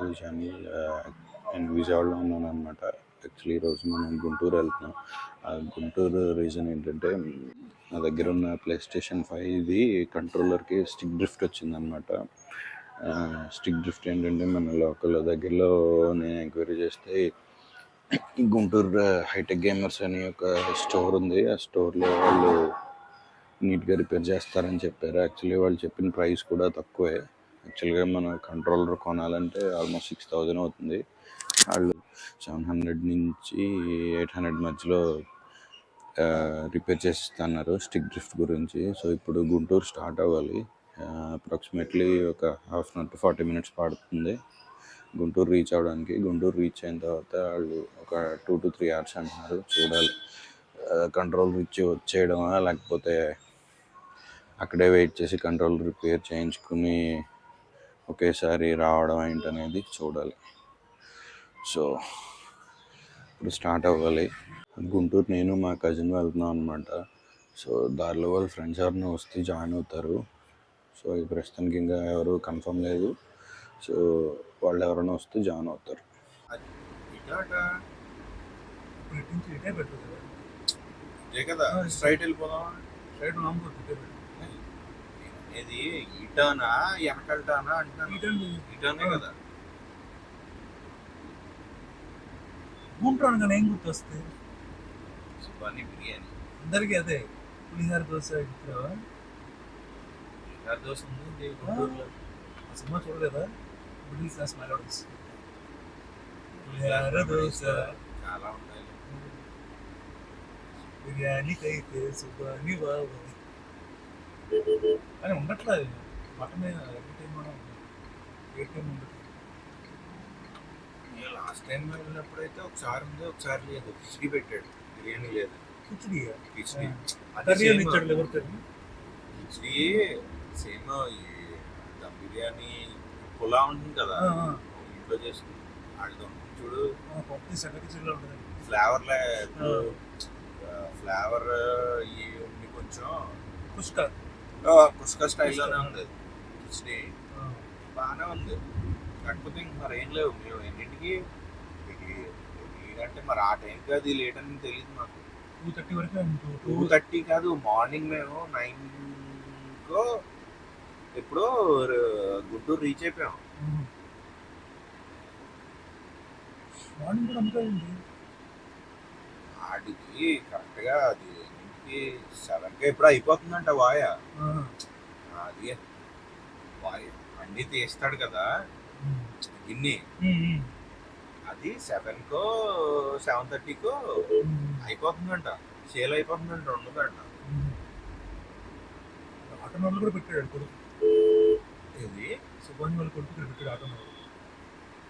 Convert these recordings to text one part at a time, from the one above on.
Local channel. నేను విజయవాడలో ఉన్నాను అనమాట. యాక్చువల్లీ ఈరోజు మనం గుంటూరు వెళ్తున్నాం. ఆ గుంటూరు రీజన్ ఏంటంటే, నా దగ్గర ఉన్న ప్లే స్టేషన్ 5 కంట్రోలర్కి స్టిక్ డ్రిఫ్ట్ వచ్చిందనమాట. స్టిక్ డ్రిఫ్ట్ ఏంటంటే, మన లోకల్ దగ్గరలో నేను ఎంక్వైరీ చేస్తే గుంటూరు హైటెక్ గేమర్స్ అని ఒక స్టోర్ ఉంది. ఆ స్టోర్లో వాళ్ళు నీట్గా రిపేర్ చేస్తారని చెప్పారు. యాక్చువల్లీ వాళ్ళు చెప్పిన ప్రైస్ కూడా తక్కువే. యాక్చువల్గా మన కంట్రోలర్ కొనాలంటే ఆల్మోస్ట్ 6,000 అవుతుంది. వాళ్ళు 700 నుంచి 800 మధ్యలో రిపేర్ చేసిస్తున్నారు స్టిక్ డ్రిఫ్ట్ గురించి. సో ఇప్పుడు గుంటూరు స్టార్ట్ అవ్వాలి. అప్రాక్సిమేట్లీ ఒక half an hour to 40 minutes పడుతుంది గుంటూరు రీచ్ అవ్వడానికి. గుంటూరు రీచ్ అయిన తర్వాత వాళ్ళు ఒక 2 to 3 hours అంటున్నారు. చూడాలి కంట్రోల్ వచ్చేయడమా, లేకపోతే అక్కడే వెయిట్ చేసి కంట్రోల్ రిపేర్ చేయించుకుని ఒకేసారి రావడం ఏంటనేది చూడాలి. సో ఇప్పుడు స్టార్ట్ అవ్వాలి. గుంటూరు నేను మా కజిన్ వెళ్తున్నాం అనమాట. సో దారిలో వాళ్ళ ఫ్రెండ్స్ ఎవరైనా వస్తే జాయిన్ అవుతారు. సో ఈ ప్రస్తుతానికి ఇంకా ఎవరు కన్ఫర్మ్ లేదు. సో వాళ్ళు ఎవరైనా వస్తే జాయిన్ అవుతారు. స్ట్రైట్ వెళ్ళిపోదాం. ఇది ఇటానా వెనకల్టానా అంటున్నాను. ఇటానే కదా. గుంటూరు అనగానే ఏం గుర్తొస్తే సుబాని బిర్యానీ అందరికీ అదే. పులిహార దోశ గుర్తురావా? పులిహార దోశ ఉంది గుంటూరులో. ఆ సినిమా చూడలేదా? మిడిల్ క్లాస్ మైనారిటీస్ పులిహార దోశ చాలా ఉంటాయి. బిర్యానీకైతే సుబాని బాబు అని ఉండట్లేదు. మటన్ ఎవ్రీ టైం కూడా ఏ టైం ఉండదు. లాస్ట్ టైం వెళ్ళినప్పుడైతే ఒకసారి ఉంది, ఒకసారి లేదు. కిచిడి పెట్టాడు, బిర్యానీ లేదు. కిచిడి కిచిడి సేమ్ దమ్ బిర్యానీ పులా ఉంటుంది కదా, ఇంట్లో చేసుకుని ఆడుతూ ఉంటుంది చూడు. కిచిడిలో ఉంటుంది ఫ్లేవర్ ఉంది కొంచెం. పుష్క స్టైల్లోనే ఉంది కిచిడి. బాగానే ఉంది. కాకపోతే ఇంక మరి ఏం లేవు. మేము ఎన్నింటికి అంటే మరి ఆ టైంకి అది లేట్ అని తెలియదు మాకు. 2:30 వరకు. 2:30 కాదు, మార్నింగ్ మేము 9కో ఎప్పుడో గుంటూరు రీచ్ అయిపోయాం. మార్నింగ్ కూడా అమ్ముతాయండి వాడికి కరెక్ట్గా. అది ఇంటికి 7కి ఎప్పుడు అయిపోతుందంట వాయ. అది వాయ అన్నీ తీస్తాడు కదా గిన్నె. అది 7కో 7:30కో అయిపోతుందంట. సేల్ అయిపోతుందంట, ఉండదంట. ఆటోనగర్లో కూడా పెట్టాడు కొడుకు. ఇది సుబాని వాళ్ళ కొడుకు పెట్టాడు ఆటోనగర్.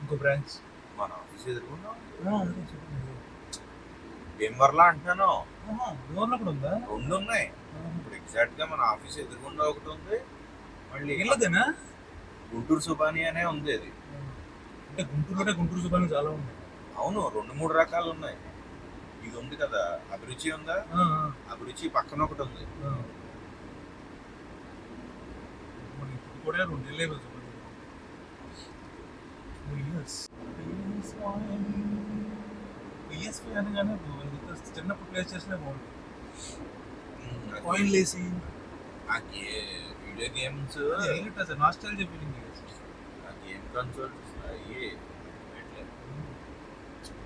ఇంకో బ్రాంచ్ మన ఆఫీస్ ఎదుర్కొన్నాం. భీమవరంలో అంటున్నాను. భీమవరంలో కూడా ఉందా? 2 ఉన్నాయి ఇప్పుడు. ఎగ్జాక్ట్గా మన ఆఫీస్ ఎదుర్కొండా ఒకటి ఉంది. మళ్ళీ ఇల్లదేనా గుంటూరు సుబాని అనే ఉంది. అది అంటే గుంటూరు సుబాని చాలా ఉన్నాయి. అవును, 2-3 రకాలు ఉన్నాయి. ఇది ఉంది కదా, అభిరుచి ఉందా? అభిరుచి పక్కన ఒకటి ఉంది. కూడా 2 ఏళ్ళే పిఎస్పీ అనగానే చిన్నప్పుడు ప్లే చేసినా బాగుంటుంది. కాయిన్లు వేసి video games nostalgia feeling. Game consoles అయ్యి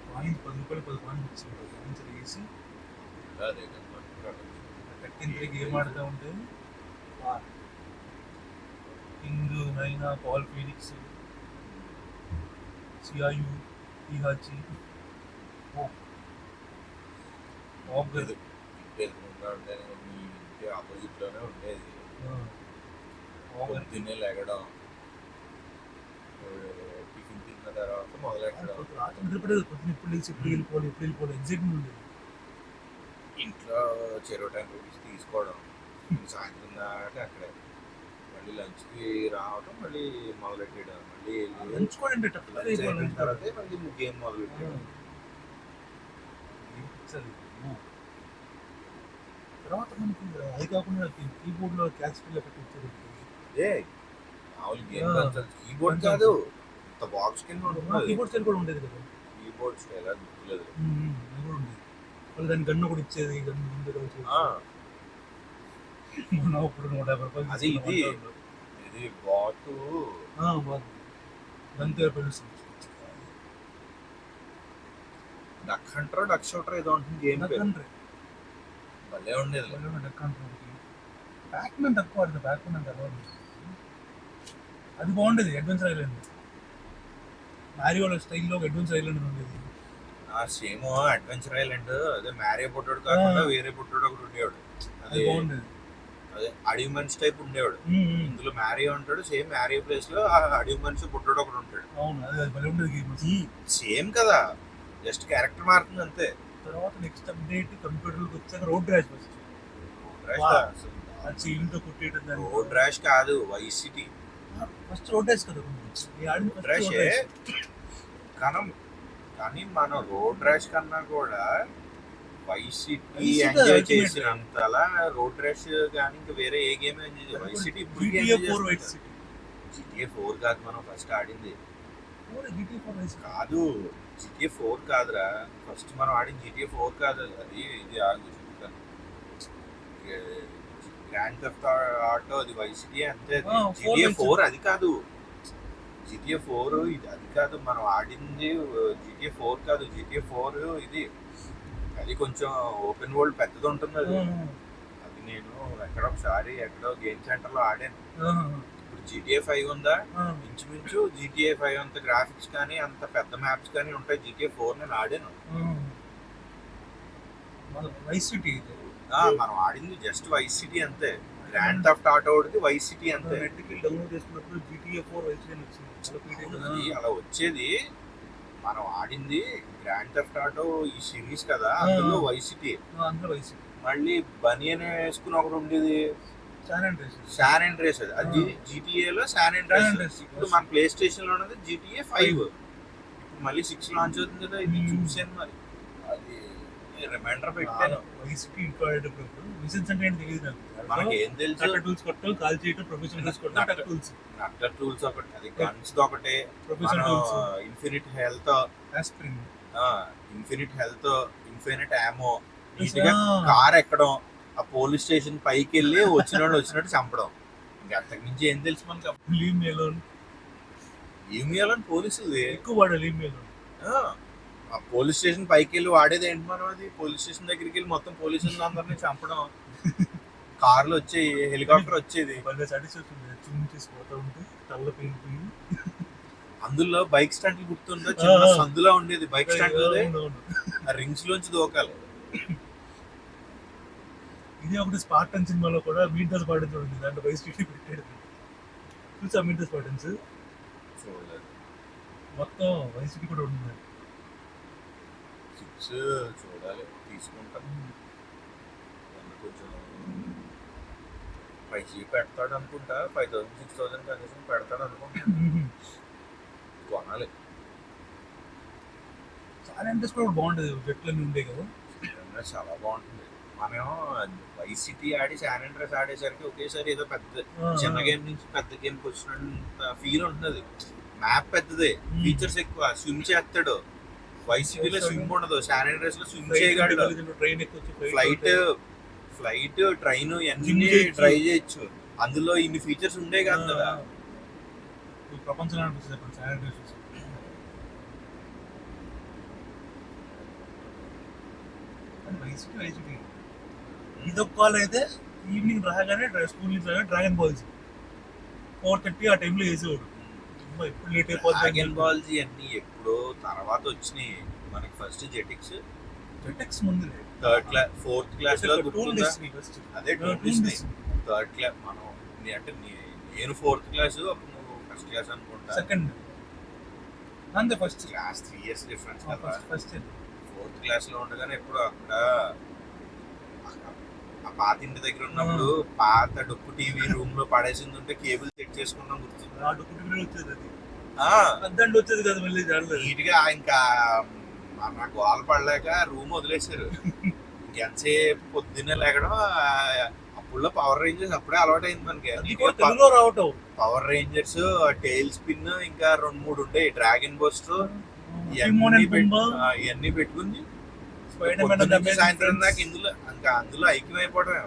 కాయిన్స్ 10 రూపాయలు 10 కాయిన్స్ ఇచ్చింది. కాయిన్స్ వేసి కట్టిన గేమ్ ఆడుతూ ఉంటే కింగ్, నైనా, పాల్ ఫీనిక్స్, సియాయు, ఇహాచి ఆపోజిట్ లోనే ఉండేది. పొద్దున్నే లెగడం, టిఫిన్ తిన్న తర్వాత మొదలెట్టడం. ఎప్పుడు వెళ్ళిపోవాలి ఎగ్జైట్మెంట్ ఉండేది. ఇంట్లో 10 రూపీస్ తీసుకోవడం, సాయంత్రం దాకా అక్కడే. మళ్ళీ లంచ్కి రావడం, మళ్ళీ మొదలెట్టేయడం. మళ్ళీ లంచ్ కూడా అంటే తర్వాత మళ్ళీ గేమ్ మొదలెట్టేయడం. తర్వాత మనకి అది కాకుండా కీబోర్డ్లో క్యాచ్ పిల్ల పెట్టించారు. మామూలు గేమ్ కన్సోల్ కీబోర్డ్ కాదు, బాక్స్ కింద ఉంటుంది. కీబోర్డ్ స్టైల్ కూడా ఉండేది కదా. కీబోర్డ్ స్టైల్ గుర్తులేదు. అది కూడా ఉండేది. వాళ్ళు దాని గన్ను కూడా ఇచ్చేది, గన్ను ముందు కలిసి ఆ, మనం అప్పుడు 150 రూపాయలు అది ఇది ఇది బాటు గన్తో పెడుతుంది. డక్ హంటర్ డక్ షూటర్ ఏదో ఉంటుంది గేమ్ పేరు. భలే ఉండేది. బ్యాక్మెన్ తక్కువ ఆడింది. బ్యాక్మెన్ అంత అలవాటు. అది బాగుండేది. అడ్వెంచర్ ఐలాండ్, మ్యారియోలో స్టైల్లో అడ్వెంచర్ ఐలాండ్ ఉండేది. సేమ్ అడ్వెంచర్ ఐలాండ్ అదే మ్యారియో పుట్టాడు కాకుండా వేరే పుట్టాడు ఒకటి ఉండేవాడు. అది బాగుండేది. అదే అడవి మనిషి టైప్ ఉండేవాడు. ఇందులో మ్యారియో ఉంటాడు, సేమ్ మ్యారియో ప్లేస్ లో అడవి మనిషి పుట్టాడు ఒకటి ఉంటాడు. అవును, అది భలే ఉండేది గేమ్. సేమ్ కదా, జస్ట్ క్యారెక్టర్ మారుతుంది అంతే. తర్వాత నెక్స్ట్ అప్డేట్ కంప్యూటర్కి వచ్చాక రోడ్ ర్యాష్ ఫస్ట్. చీలితో కొట్టేయడం దాన్ని. రోడ్ ర్యాష్ కాదు, Vice City. First Road Rash కదా. రోడ్ ర్యాషే కానీ మనం రోడ్ ర్యాష్ కన్నా కూడా వైస్ సిటీ ఎంజాయ్ చేసినంతలా రోడ్ ర్యాష్ కానీ ఇంకా వేరే ఏ గేమ్ ఎంజాయ్ చేయాలి. వైస్ సిటీ GTA 4 కాదు మనం ఫస్ట్ ఆడింది. కాదు GTA 4 కాదురా, ఫస్ట్ మనం ఆడింది GTA 4 కాదు. అది ఇది ఆగు చెప్తాను. గ్రాండ్ థెఫ్ట్ ఆటో అది వైస్ సిటీ అంతే. GTA 4 అది కాదు. GTA 4 ఇది అది కాదు. మనం ఆడింది GTA 4 కాదు. GTA 4 ఇది అది కొంచెం ఓపెన్ వరల్డ్ పెద్దది ఉంటుంది. అది అది నేను ఎక్కడో గేమ్ సెంటర్ లో ఆడాను. ఇప్పుడు GTA 5 ఉందా, ఇంచుమించు GTA 5 అంత గ్రాఫిక్స్ కానీ అంత పెద్ద మ్యాప్స్ కానీ ఉంటాయి. GTA 4 నేను ఆడాను. వైస్ సిటీ మనం ఆడింది జస్ట్ వైస్ సిటీ అంతే. గ్రాండ్ థెఫ్ట్ ఆటో ఒకటి వైస్ సిటీ అంతే. డౌన్లోడ్ చేసుకున్నప్పుడు GTA 4 వైస్ సిటీ వచ్చింది. అది అలా వచ్చేది. మనం ఆడింది గ్రాండ్ థెఫ్ట్ ఆటో ఈ సిరీస్ కదా, అందులో వైస్ సిటీ. మళ్ళీ బనియన్ వేసుకుని ఒకటి ఉండేది, శాన్ అండ్రేస్. అది GTA లో శాన్ అండ్రేస్. ఇప్పుడు మన ప్లే స్టేషన్ లో ఉన్నది GTA 5. ఇప్పుడు మళ్ళీ 6 లాంచ్ అవుతుంది కదా. ఇది చూసాను మరి, అది రిమైండర్ పెట్టాను. మనకేం తెలుసు, కాల్ చేయడం ప్రొఫెషనల్ నట్టర్ టూల్స్ ఒకటి, అది గన్స్ ఒకటే, ఇన్ఫినిట్ హెల్త్, ఇన్ఫినిట్ యామో, నీట్గా కార్ ఎక్కడం, ఆ పోలీస్ స్టేషన్ పైకి వెళ్ళి వచ్చినట్టు చంపడం. ఇంకా అంతకు మించి ఏం తెలుసు మనకి. లీమియోలోని పోలీసులు ఎక్కువ వాడాలి. ఆ పోలీస్ స్టేషన్ పైకి వెళ్ళి వాడేది ఏంటి మనం? అది పోలీస్ స్టేషన్ దగ్గరికి వెళ్ళి మొత్తం పోలీసులు అందరినీ చంపడం. కార్లు వచ్చేది, హెలికాప్టర్ వచ్చేది. అందులో బైక్ స్టంట్లు గుర్తుందో, చిన్న సందులో ఉండేది బైక్ స్టంట్, రింగ్స్ లోంచి దూకాలి. ఇది ఒకటి స్పార్టన్ సినిమాలో కూడా మీటర్ స్పార్టన్స్ ఉంది, దాంట్లో వైస్ సిటీ పెట్టాడు. చూసా మీటర్ స్పార్టన్స్? చూడలేదు. మొత్తం వైస్ సిటీ కూడా ఉంది. చూడాలి, తీసుకుంటాను. కొంచెం 5G పెడతాడు అనుకుంటా. 5,000 6,000 కనీసం పెడతాడు అనుకుంటా. కొనాలి. చాలా ఇంట్రెస్ట్ కూడా బాగుంటుంది. జట్లన్నీ ఉండే కదా, చాలా బాగుంటుంది. మనం వైస్ సిటీ ఆడి శాన్ అండ్రెస్ ఆడేసరికి ఒకేసారి ఏదో పెద్ద చిన్న గేమ్ నుంచి పెద్ద గేమ్కి వచ్చినంత ఫీల్ ఉంటుంది. మ్యాప్ పెద్దదే, ఫీచర్స్ ఎక్కువ, స్విమ్ చేస్తాడు. వైస్ సిటీలో స్విమ్ ఉండదు, శాన్ అండ్రెస్ లో స్విమ్ చేయగలడు. ఫ్లైట్ ట్రైన్ అన్ని ట్రై చేయొచ్చు. అందులో ఇన్ని ఫీచర్స్ ఉండే కాదు కదా. ప్రపంచంలో ఇదొక కాల్ అయితే ఈవినింగ్ రాగానే స్కూల్ నుంచి రాగానే డ్రాగన్ బాల్స్ 4:30 ఆ టైంలో వేసేవాడు. ఎప్పుడు లేట్ అయిపోతుంది. డ్రాగన్ బాల్స్ అన్ని ఎప్పుడో తర్వాత వచ్చినాయి మనకి. ఫస్ట్ జెటిక్స్ ముందు ఫోర్త్ క్లాస్ లో గుర్తుందా? అదే థర్డ్ క్లాస్. మనం అంటే నేను 4th క్లాస్, అప్పుడు నువ్వు ఫస్ట్ క్లాస్ అనుకుంటా. సెకండ్ అంతే. ఫస్ట్ క్లాస్ 3 years డిఫరెన్స్ కదా. ఫస్ట్ 4th క్లాస్ లో ఉండగానే ఎప్పుడు అక్కడ ఆ పాత ఇంటి దగ్గర ఉన్నప్పుడు పాత డొక్కు టీవీ రూమ్ లో పడేసింది ఉంటే కేబుల్ సెట్ చేసుకున్నాం గుర్తుంది. ఆ డొక్కు టీవీ వచ్చేది, అది వచ్చేది కదా మళ్ళీ నీట్ గా. ఇంకా నాకు గోల పడలేక రూమ్ వదిలేశారు. ఎంతసేపు పొద్దున్నే లేకడం, అప్పుడులో పవర్ రేంజర్స్ అప్పుడే అలవాటు అయింది మనకి. అది కూడా తెలుగులో రావటం. పవర్ రేంజర్స్, టైల్ స్పిన్, ఇంకా 2-3 ఉంటాయి, dragon bust, Timon and Pumbaa, ఇవన్నీ పెట్టుకుని స్పైడర్ మ్యాన్ అండ్ అమేజింగ్ సాయంత్రం దాకా ఫ్రెండ్స్, అందులో ఐక్యం అయిపోవడమే.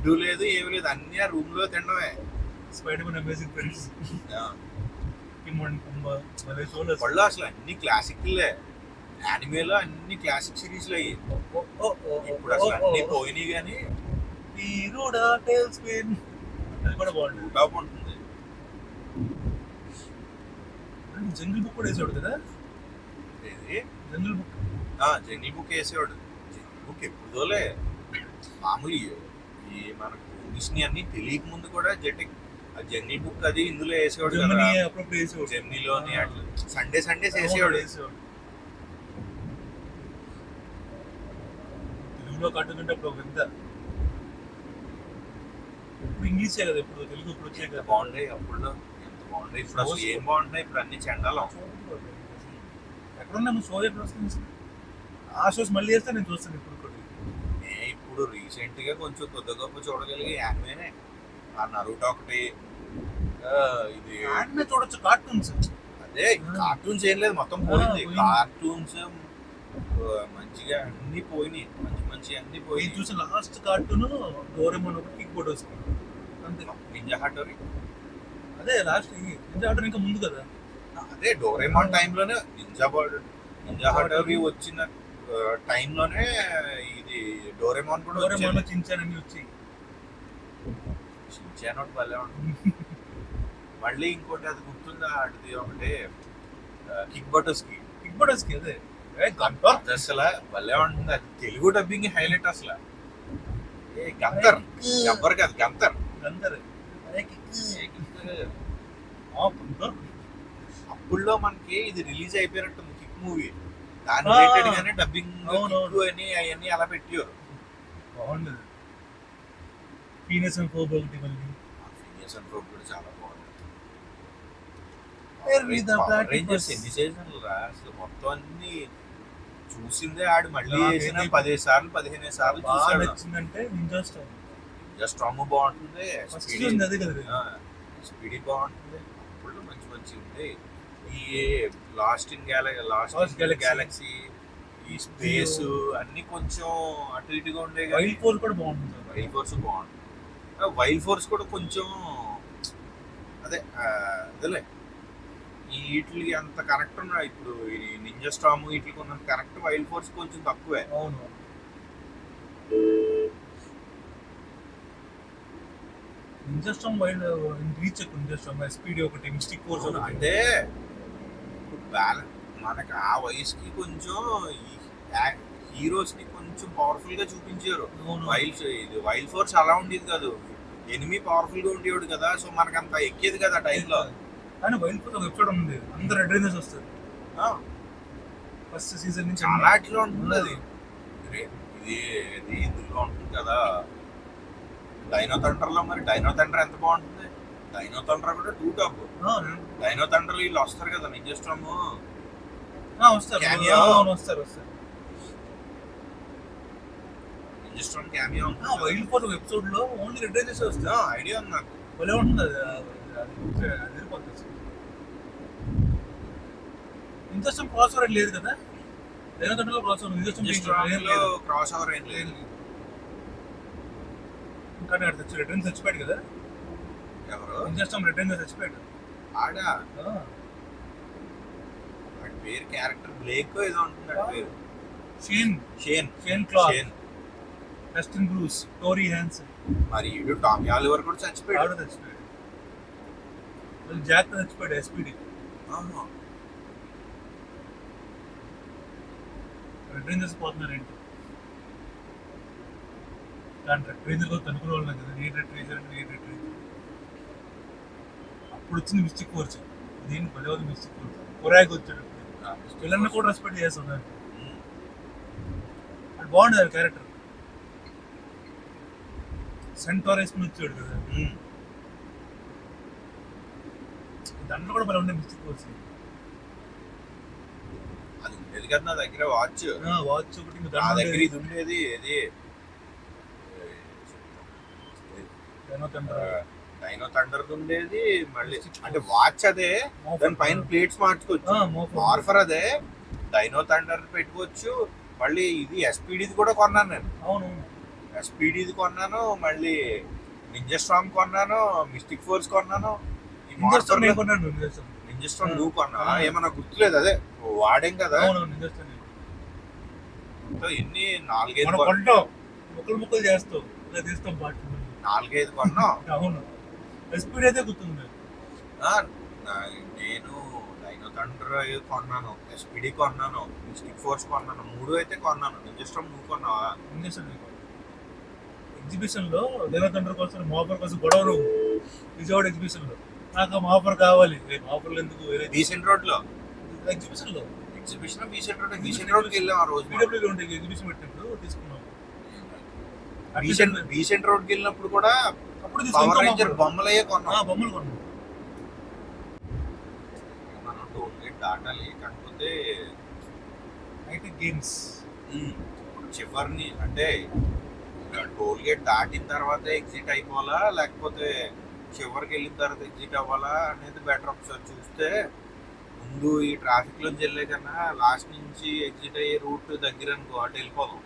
ఫుడ్ లేదు, ఏమి లేదు, అన్ని ఆ రూమ్ లో తినడమే. Spider man amazing friends, Timon and Pumbaa, భలే షోలు అసలు. వాళ్ళు అసలు అన్ని క్లాసిక్లే. యానిమేలో అన్ని క్లాసిక్ సిరీస్లు అయ్యి. ఇప్పుడు అసలు అన్ని పోయినాయి, కానీ హీరోడా టైల్ స్పిన్ అది కూడా బాగుంటుంది. టాప్ ఉంటుంది. జంగిల్ బుక్ కూడా వేసేవాడు కదా, ఇది జంగిల్ బుక్. జంగిల్ బుక్ వేసేవాడు. జంగిల్ బుక్ ఎప్పుడుదోలే. మామూలు ఈ మనకు మూవీస్ని అన్ని తెలియక ముందు కూడా జంగిల్ బుక్ అది ఇందులో వేసేవాడు కదా, జర్మనీ అప్పుడప్పుడు వేసేవాడు, జెమినీలోని అట్లా సండేస్ వేసేవాడు. తెలుగులో కార్టూన్ అంటే అప్పుడు ఒక వింత. ఇప్పుడు ఇంగ్లీషే కదా, ఇప్పుడు తెలుగు ఇప్పుడు వచ్చే ఎంత కదా. బాగుండే అప్పుడు, ఎంత బాగుండే. ఇప్పుడు అసలు ఏం బాగుంటాయి, ఇప్పుడు అన్ని చండాలం. ఎక్కడున్నా నువ్వు షో ఎక్కడ వస్తుంది? ఆ షోస్ మళ్ళీ వేస్తే నేను చూస్తాను ఇప్పుడు కూడా. ఇప్పుడు రీసెంట్ గా కొంచెం కొద్ది గొప్ప చూడగలిగే యానిమేనే. ఆ నరుటో ఒకటి, ఇది ఆడినే చూడొచ్చు కార్టూన్స్. అదే కార్టూన్స్ ఏం లేదు, మొత్తం పోయింది. పోయింది. కార్టూన్స్ మంచిగా అన్ని పోయినాయి, మంచి అన్ని నేను పోయి. చూసిన లాస్ట్ కార్టూన్ డోరేమోన్ ఒకటి, కిక్ బోర్డ్ వస్తుంది అంతే. నింజా హటోరీ, అదే లాస్ట్ నింజా హటోరీ ఇంకా ముందు కదా. అదే డోరేమాన్ టైంలోనే నింజా హటోరీ వచ్చిన టైంలోనే ఇది డోరేమాన్ కూడా డోరేమోన్ వచ్చేది. చించాన్ అన్ని వచ్చి. షిన్చాన్ ఒకటి భలే ఉంటుంది. మళ్ళీ ఇంకోటి అది గుర్తుందా, అది ఒకటి కిక్ బటర్స్కి. కిక్ బోర్డ్స్కి అదే అది అసలు భలే ఉంటుంది. అది తెలుగు డబ్బింగ్ హైలైట్ అసలు. గబ్బర్ కాదు, గంతర్. అందరు అప్పుడులో మనకి ఇది రిలీజ్ అయిపోయినట్టుంది కిక్ మూవీ. దాని ఆ. రిలేటెడ్ గానే డబ్బింగ్ అవునవును. అని అవన్నీ అలా పెట్టారు. బాగుండదు. పీనస్ అండ్ ఫోబ్ ఒకటి మళ్ళీ. ఫినియస్ అండ్ రోడ్ కూడా చాలా బాగుంది. With the power Rangers platypus. ఎన్ని సీజన్లు రా అసలు, మొత్తం అన్ని చూసిందే ఆడు. మళ్ళీ నాకైతే వేసిన 10 సార్లు 15 సార్లు బాగా చూసాడు. నచ్చిందంటే నింజా స్టార్. జస్ట్ రాము బాగుంటుంది, ఫస్ట్ చూసింది అదే కదా. స్పీడీ బాగుంటుంది. అప్పుడు మంచి ఉంది. ఈ లాస్ట్ ఇన్ గ్యాలక్సీ, ఈ స్పేస్ అన్ని కొంచెం అటు ఇటుగా ఉండే. వైల్డ్ ఫోర్ కూడా బాగుంటుంది. వైల్డ్ ఫోర్స్ బాగుంటుంది. వైల్డ్ ఫోర్స్ కూడా కొంచెం అదేలే ఈ వీటికి అంత కరెక్ట్ ఉన్నాయి. ఇప్పుడు ఈ నింజా స్టామ్ వీటికి ఉన్నంత కరెక్ట్ వైల్డ్ ఫోర్స్ కొంచెం తక్కువే. అవును. నింజా స్టామ్ వైల్డ్ రీచ్ ఎక్కువ. నింజా స్టామ్ స్పీడ్ ఒకటి, మిస్టిక్ ఫోర్స్ ఒకటి. అంటే మనకు ఆ వయసుకి కొంచెం హీరోస్ ని కొంచెం పవర్ఫుల్ గా చూపించారు. అవును. వైల్డ్ ఫోర్స్ అలా ఉండేది కాదు, ఎనిమి పవర్ఫుల్ గా ఉండేవాడు కదా, సో మనకు అంత ఎక్కేది కదా ఆ టైంలో. కానీ వైల్డ్ ఫోర్ ఒక ఎపిసోడ్ ఉంది, అందరు రెడ్ రేంజర్స్ వస్తారు ఫస్ట్ సీజన్ నుంచి. చాలా వాటిలో ఉంటుంది అది. ఇది ఇందులో ఉంటుంది కదా డైనో థండర్ లో. మరి డైనో థండర్ ఎంత బాగుంటుంది. డైనో థండర్ కూడా 2 టాప్. డైనో థండర్ వీళ్ళు వస్తారు కదా, నింజా స్టామ్ వస్తారు. Cameo. అవును, వస్తారు. Ninja storm cameo. Wild four ఒక ఎపిసోడ్ లో ఓన్లీ రెడ్ రేంజర్స్ వస్తారు. ఐడియా ఉంది నాకు. భలే ఉంటుంది అది. అదిరిపోతుంది. నింజా స్టామ్ క్రాస్ ఓవర్ లేదు కదా, dino thunder cross over. Ninja ninja storm storm లో క్రాస్ ఓవర్ ఏం లేదు. కానీ అక్కడ రెడ్ రేంజర్ చచ్చిపోయాడు కదా. ఎవరు నింజా స్టామ్ రెడ్ రేంజర్ చచ్చిపోయాడు. ఆడా వాడి పేరు క్యారెక్టర్ బ్లేక్ ఏదో ఉంటుంది. వాడి పేరు Shane Cloth, Shane. Dustin Bruce, Tory Hanson. మరి ఈడు టామీ ఆలివర్ కూడా చచ్చిపోయాడు. ఆవిడ చచ్చిపోయాడు. మళ్ళీ జాక్ చచ్చిపోయాడు. ఎస్పీడీ ఆహా. రెడ్ రేంజర్స్ పోతున్నారు ఏంటి. కానీ రెడ్ రేంజర్ కూడా తనుకునే వాళ్ళం కదా. ఏ రెడ్ రేంజర్. అప్పుడు వచ్చింది మిస్టిక్ ఫోర్స్. దీన్ని భలే ఉంది మిస్టిక్ ఫోర్స్. కొరాయికి వచ్చాడు. పిల్లల్ని కూడా రెస్పెక్ట్ చేస్తున్నారు. అది బాగుండదు అది క్యారెక్టర్. సెంటార్ వేసుకుని వచ్చాడు కదా. దాంట్లో కూడా భలే ఉండే మిస్టిక్ ఫోర్స్. అది ఉండేది కదా నా దగ్గర వాచ్. వాచ్ ఒకటి నా దగ్గర ఇది ఉండేది. ఇది డైనో థండర్ డైనో థండర్ ఉండేది మళ్ళీ, అంటే వాచ్ అదే, దాని పైన ప్లేట్స్ మార్చుకోవచ్చు. మార్ఫర్ అదే, డైనో థండర్ పెట్టుకోవచ్చు. మళ్ళీ ఇది ఎస్పీడీది కూడా కొన్నాను నేను. అవును, ఎస్పీడీది కొన్నాను, మళ్ళీ నింజా స్టార్మ్ కొన్నాను, మిస్టిక్ ఫోర్స్ కొన్నాను. ఈ నింజా స్టార్మ్ నేను మార్ఫర్ కొన్నాను. నింజా స్టార్మ్ నింజా స్టార్మ్ నువ్వు కొన్నా ఏమన్నా గుర్తులేదు, అదే వాడేం కదా. అవును, నింజా స్టార్మ్ ఎన్ని 4-5 మనం కొంటాం, ముక్కలు చేస్తాం, ఇలా తీస్తాం పాటు. 4-5 కొన్నాం. అవును, ఎస్పీడీ అయితే గుర్తుంది. నేను డైనో థండర్ కొన్నాను, ఎస్పీడీ కొన్నాను, మిస్టిక్ ఫోర్స్ కొన్నాను, 3 అయితే కొన్నాను. నింజా స్టార్మ్ నువ్వు కొన్నావా? నింజా స్టార్మ్ ఎగ్జిబిషన్ లో డైనో థండర్ కోసం మాఫర్ కోసం గొడవలు విజయవాడ ఎగ్జిబిషన్ లో. నాకు ఆ మాఫర్ కావాలి, మాఫర్లు ఎందుకు వేరే బీసెంట్ రోడ్ లో ఎగ్జిబిషన్ లో. బీసెంట్ రోడ్ కి వెళ్ళాం ఆ రోజు. పీడబ్ల్యూలో ఉండే ఎగ్జిబిషన్ పెట్టినప్పుడు తీసుకున్నాం. బీసెంట్ రోడ్ కి వెళ్ళినప్పుడు కూడా అప్పుడు పవర్ రేంజర్ బొమ్మలయ్యే కొన్నాం. బొమ్మలు కొన్నాం. మనం టోల్ గేట్ దాటాలి, కాకపోతే హైటెక్ గేమ్స్ చివరిని అంటే టోల్ గేట్ దాటిన తర్వాత ఎగ్జిట్ అయిపోవాలా, లేకపోతే చివరికి వెళ్ళిన తర్వాత ఎగ్జిట్ అవ్వాలా అనేది బెటర్. ఒకసారి చూస్తే ముందు ఈ ట్రాఫిక్ లోంచి వెళ్ళే కన్నా లాస్ట్ నుంచి ఎగ్జిట్ అయ్యే రూట్ దగ్గర అనుకో, అటు వెళ్ళిపోదాం.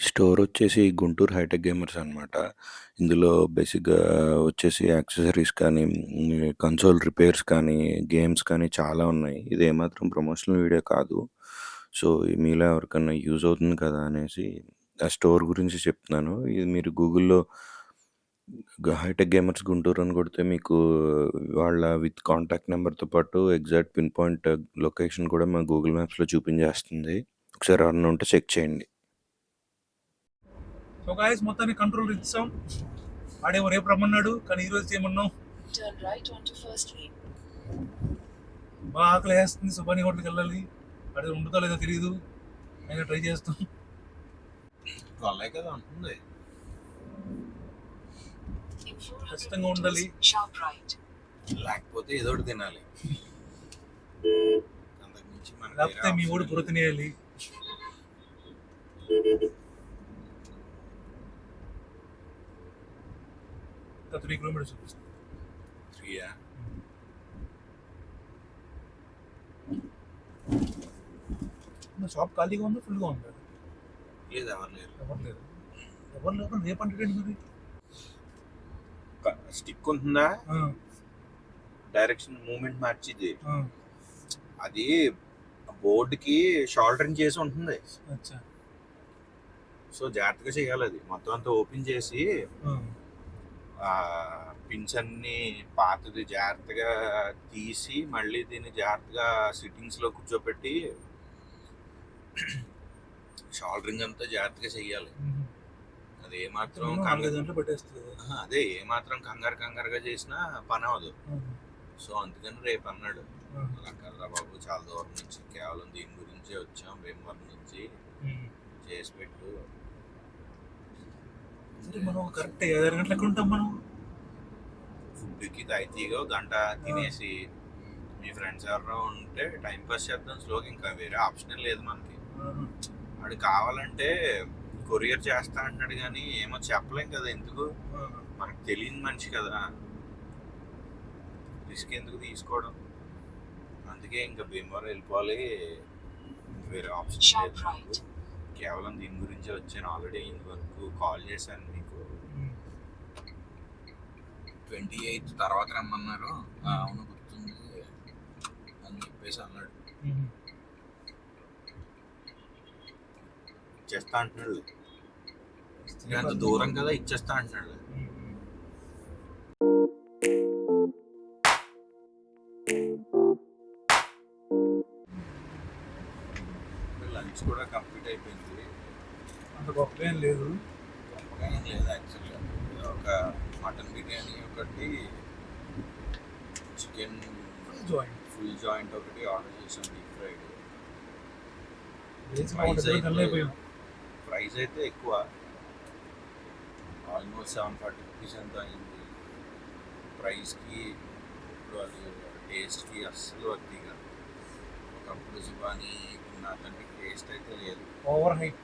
స్టోర్ వచ్చేసి గుంటూరు హైటెక్ గేమర్స్ అనమాట. ఇందులో బేసిక్గా వచ్చేసి యాక్సెసరీస్ కానీ, కన్సోల్ రిపేర్స్ కానీ, గేమ్స్ కానీ చాలా ఉన్నాయి. ఇది ఏమాత్రం ప్రమోషనల్ వీడియో కాదు. సో మీలో ఎవరికన్నా యూజ్ అవుతుంది కదా అనేసి ఆ స్టోర్ గురించి చెప్తున్నాను. ఇది మీరు గూగుల్లో హైటెక్ గేమర్స్ గుంటూరు అని కొడితే మీకు వాళ్ళ విత్ కాంటాక్ట్ నెంబర్తో పాటు ఎగ్జాక్ట్ పిన్ పాయింట్ లొకేషన్ కూడా మా గూగుల్ మ్యాప్స్లో చూపించేస్తుంది. ఒకసారి ఎవరన్నా ఉంటే చెక్ చేయండి. సో గాయస్, మొత్తాన్ని కంట్రోల్ ఇచ్చాం. వాడేమో రేపు రమ్మన్నాడు, కానీ ఈరోజు చేయమన్నాం. బాగా ఆకలి వేస్తుంది, సుబాని హోటల్కి వెళ్ళాలి. అదే ఉంటుందో లేదో తెలియదు, అయినా ట్రై చేస్తాం. వాళ్ళే కదా ఉంటుంది, ఖచ్చితంగా ఉండాలి, లేకపోతే ఏదో ఒకటి తినాలి. అంతకుమించి లేకపోతే మీ ఊడు బుర్ర తినేయాలి. ఇంకా 3 కిలోమీటర్స్ చూపిస్తుంది. షాప్ ఖాళీగా ఉందా, ఫుల్గా ఉందా? లేదు, ఎవరు లేరు. ఎవరు లేరు రేపంటే మరి స్టిక్ ఉంటుందా, డైరెక్షన్ మూమెంట్ మార్చిది, అది బోర్డుకి షోల్డరింగ్ చేసి ఉంటుంది. సో జాగ్రత్తగా చేయాలి. అది మొత్తం అంతా ఓపెన్ చేసి పిన్స్ అన్ని పాతది జాగ్రత్తగా తీసి మళ్ళీ దీన్ని జాగ్రత్తగా సిట్టింగ్స్లో కూర్చోపెట్టి షోల్డరింగ్ అంతా జాగ్రత్తగా చెయ్యాలి. అది ఏమాత్రం అదే ఏమాత్రం కంగారుగా చేసినా పని అవ్వదు. సో అందుకని రేపు అన్నాడు, అలా కదరా బాబు, చాలా దూరం నుంచి కేవలం దీని గురించే వచ్చాం, భీమవరం నుంచి, చేసి పెట్టు. మనం కరెక్ట్ 7 గంటలకు ఉంటాం. మనం ఫుడ్కి తాయితీగా గంట తినేసి మీ ఫ్రెండ్స్ ఎవరో ఉంటే టైం పాస్ చేద్దాం స్లోగా, ఇంకా వేరే ఆప్షన్ లేదు మనకి. వాడు కావాలంటే కొరియర్ చేస్తా అంటున్నాడు, కానీ ఏమో చెప్పలేం కదా, ఎందుకు మనకు తెలియని మనిషి కదా, రిస్క్ ఎందుకు తీసుకోవడం. అందుకే ఇంకా భీమవరం వెళ్ళిపోవాలి, వేరే ఆప్షన్ లేదు. కేవలం దీని గురించి వచ్చాను. ఆల్రెడీ ఇంతవరకు కాల్ చేశాను మీకు, 28 తర్వాత రమ్మన్నారు. అవును గుర్తుంది అని చెప్పేసి అన్నాడు. ఇచ్చేస్తా అంటున్నాడు, అంత దూరం కదా, ఇచ్చేస్తా అంటున్నాడు. లంచ్ కూడా కంప్లీట్ అయిపోయింది. అంత గొప్ప ఏం లేదు. గొప్పగా ఏం లేదు యాక్చువల్గా. ఒక మటన్ బిర్యానీ ఒకటి, చికెన్ ఫుల్ జాయింట్ ఒకటి ఆర్డర్ చేసాం, డీప్ ఫ్రైడ్. ప్రైస్ అయితే ఎక్కువ, ఆల్మోస్ట్ 740 రూపీస్ ఎంత అయింది. ప్రైస్కి ఇప్పుడు అది టేస్ట్కి అస్సలు వద్దిగా. ఒకప్పుడు సుబానీ అతనికి టేస్ట్ అయితే లేదు, ఓవర్ హైప్.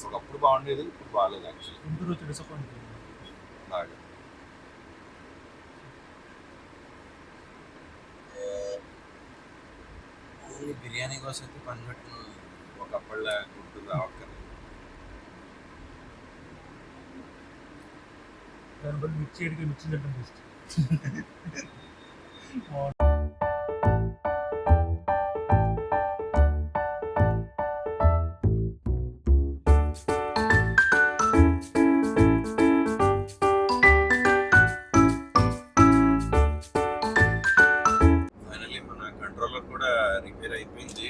ఒకప్పుడు బాగుండేది, ఇప్పుడు బాగాలేదు యాక్చువల్లీ. గుంటూరు వచ్చి డిసప్పాయింట్ బాగా ఓన్లీ బిర్యానీ కోసం అయితే పని పెట్టుకున్నాను. ఒకప్పుడులా గుంటూరు రావక్కర్లేదు. దాని బట్టి మిర్చి చేయడానికి మిర్చి తింటాం బెస్ట్. ఫైనల్లీ మన కంట్రోలర్ కూడా రిపేర్ అయిపోయింది.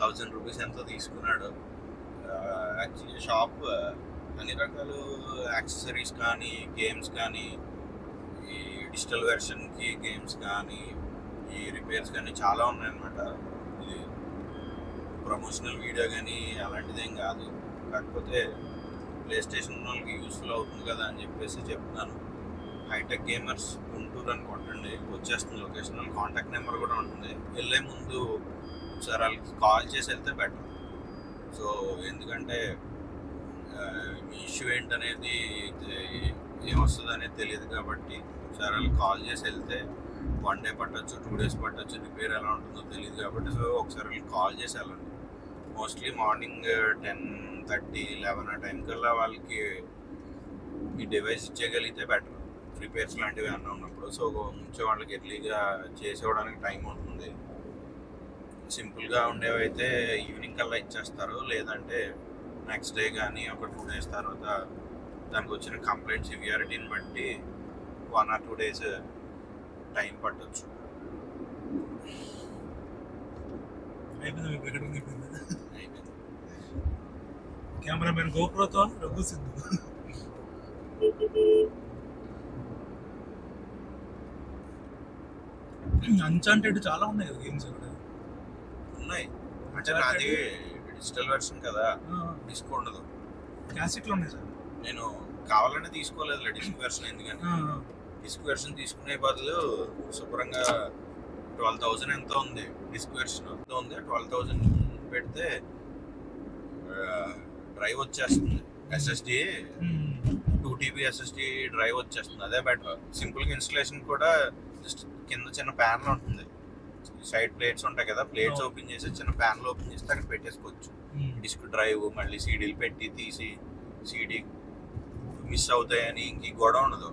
1000 రూపీస్ ఎంతో తీసుకున్నాడు. యాక్చువల్లీ షాప్ అన్ని రకాలు యాక్సెసరీస్ కానీ, గేమ్స్ కానీ, ఈ డిజిటల్ వెర్షన్కి గేమ్స్ కానీ, ఈ రిపేర్స్ కానీ చాలా ఉన్నాయన్నమాట. ఇది ప్రమోషనల్ వీడియో కానీ అలాంటిదేం కాదు. కాకపోతే ప్లే స్టేషన్ వాళ్ళకి యూస్ఫుల్ అవుతుంది కదా అని చెప్పేసి చెప్తున్నాను. హైటెక్ గేమర్స్ గుంటూరు అని కొట్టండి, వచ్చేస్తుంది లొకేషన్. వాళ్ళ కాంటాక్ట్ నెంబర్ కూడా ఉంటుంది. వెళ్ళే ముందు ఒకసారి వాళ్ళకి కాల్ చేసి వెళ్తే బెటర్. సో ఎందుకంటే మీ ఇష్యూ ఏంటనేది ఏమొస్తుంది అనేది తెలియదు కాబట్టి ఒకసారి వాళ్ళకి కాల్ చేసి వెళ్తే 1 డే పట్టచ్చు, 2 days పట్టచ్చు, రిపేర్ ఎలా ఉంటుందో తెలియదు కాబట్టి సో ఒకసారి వాళ్ళకి కాల్ చేసి వెళ్ళండి. మోస్ట్లీ మార్నింగ్ 10:30, 11 ఆ టైం కల్లా వాళ్ళకి మీ డివైస్ ఇచ్చేయగలిగితే బెటర్, రిపేర్స్ లాంటివి ఏమన్నా ఉన్నప్పుడు. సో కొంచెం వాళ్ళకి ఎర్లీగా చేసేవడానికి టైం ఉంటుంది. సింపుల్గా ఉండేవైతే ఈవినింగ్ కల్లా ఇచ్చేస్తారు, లేదంటే నెక్స్ట్ డే కానీ ఒక 2 days తర్వాత దానికి వచ్చిన కంప్లైంట్ సివియారిటీని బట్టి 1 or 2 days టైం పట్టొచ్చు. అయిపోయింది. కెమెరామెన్ గోప్రోతో రఘు సిద్ధు. అన్చాంటెడ్ చాలా ఉన్నాయి కదా గేమ్స్ ఇక్కడ. ఉన్నాయి అంటే నాది డిజిటల్ వెర్షన్ కదా, డిస్క్ ఉండదు. క్యాసెట్లు ఉన్నాయి సార్. నేను కావాలనే తీసుకోలేదు డిస్క్ వెర్షన్. ఎందుకని డిస్క్ వెర్షన్ తీసుకునే బదులు శుభ్రంగా 12,000 ఎంతో ఉంది డిస్క్ వెర్షన్ ఎంతో ఉంది. 12,000 పెడితే డ్రైవ్ వచ్చేస్తుంది, ఎస్ఎస్డి 2 TB ఎస్ఎస్డి డ్రైవ్ వచ్చేస్తుంది. అదే బెటర్. సింపుల్గా ఇన్స్టలేషన్ కూడా జస్ట్ కింద చిన్న ప్యాన్లో ఉంటుంది. సైడ్ ప్లేట్స్ ఉంటాయి కదా, ప్లేట్స్ ఓపెన్ చేసి చిన్న ప్యాన్లో ఓపెన్ చేస్తే అక్కడ పెట్టేసుకోవచ్చు. డిస్క్ డ్రైవ్ మళ్ళీ సీడీలు పెట్టి తీసి సీడీ మిస్ అవుతాయని ఇంక గొడవ ఉండదు.